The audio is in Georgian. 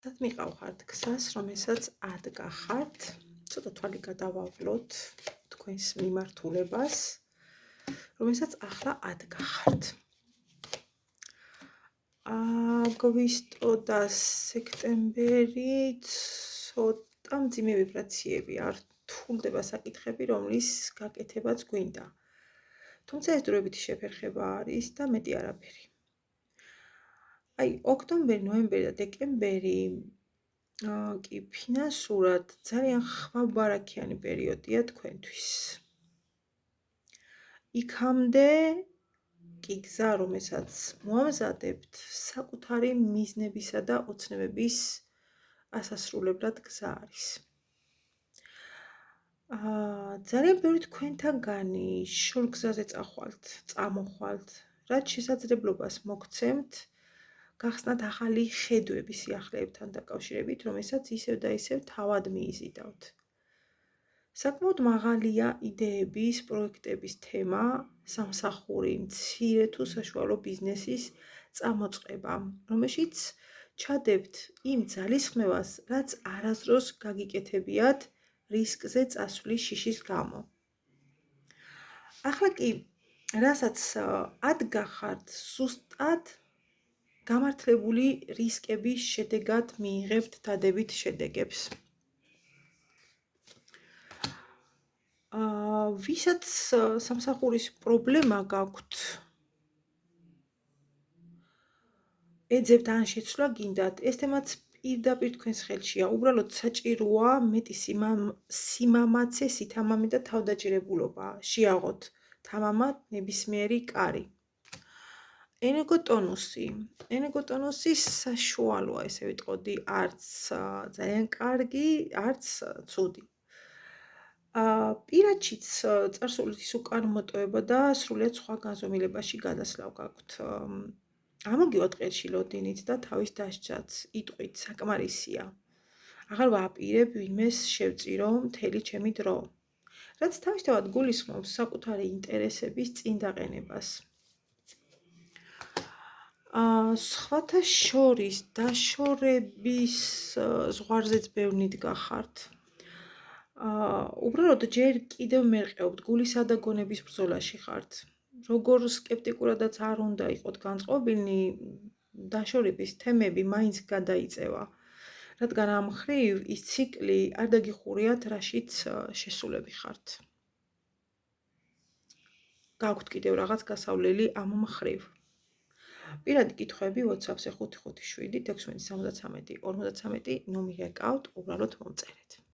Tad მიყავხართ გზას, რომელსაც ადგახართ, ცოტა თვალი გადავავლოთ თქვენს მიმართულებას, რომელსაც ახლა ადგახართ. აგვისტო და სექტემბერი ცოტა მძიმე ვიბრაციები არ რთულდება საკითხები, რომლის გაკეთებაც გვინდა. თუმცა ეს დროებითი შეფერხება არის და მეტი არაფერი. ოქტომბერი, ნოემბერი და დეკემბერი კი ფინანსურად ძალიან ხვაბარაქიანი პერიოდია თქვენთვის. იქამდე კი გზა, რომელსაც მოამზადებთ, საკუთარი მიზნებისა და ოცნებების ასასრულებლად გზა არის. ძალიან ბევრი თქვენთაგანი შორგზაზე წამოხვალთ, რაც შესაძლებლობას მოგცემთ გახსნათ ახალი ხედვები სიახლეებთან დაკავშირებით, რომელსაც ისევ და ისევ თავად მიიზიდავთ. საკმაოდ მაღალია იდეების, პროექტების თემა, სამსახური, მცირე თუ საშუალო ბიზნესის წამოწყება, რომელშიც ჩადებთ იმ ძალისხმევას, რაც არასდროს გაგიკეთებიათ რისკზე წასვლის შიშის გამო. ახლა კი, რასაც ადგახართ, ზუსტად გამართლებული რისკების შედეგად მიიღებთ დადებით შედეგებს. ვისაც სამსახურის პრობლემა გაქვთ, ეძებთ ან შეცვლა გინდათ, ეს თემაც პირდაპირ თქვენს ხელშია. უბრალოდ საჭიროა მეტი სიმამაცე, სითამამე და თავდაჯერებულობა. შეაღოთ თამამა ნებისმიერი კარი. ენერგოტონუსი საშუალოა, ესე ვიტყოდი, არც ძალიან კარგი, არც ცუდი. პირადშიც წარსულის უკან მოტოვება და სრულიად სხვა განზომილებაში გადასვლა გაქვთ. ამოგივათ ყელში ლოდინით და თავის დასჯაც, იტყვით, საკმარისია. აღარ ვაპირებ ვინმეს შევწირო მთელი ჩემი დრო. რაც თავისთავად გულისხმობს საკუთარი ინტერესების წინ დაყენებას. სხვათა შორის დაშორების ზღვარზეც ბევრნით გახართ. უბრალოდ ჯერ კიდევ მერყეობთ, გულისა და გონების ბრძოლაში ხართ. როგორ სკეპტიკურადაც არ უნდა იყოთ განწყობილნი, დაშორების თემები მაინც გადაიწევა. რადგან ამ მხრივ ის ციკლი არ დაგიხურიათ, რაშიც შესულები ხართ. გაქვთ კიდევ რაღაც გასავლელი ამ მხრივ. პირადი კითხვები WhatsApp-ზე 557 673 53 ნომერი აკავთ, უბრალოდ მომწერეთ.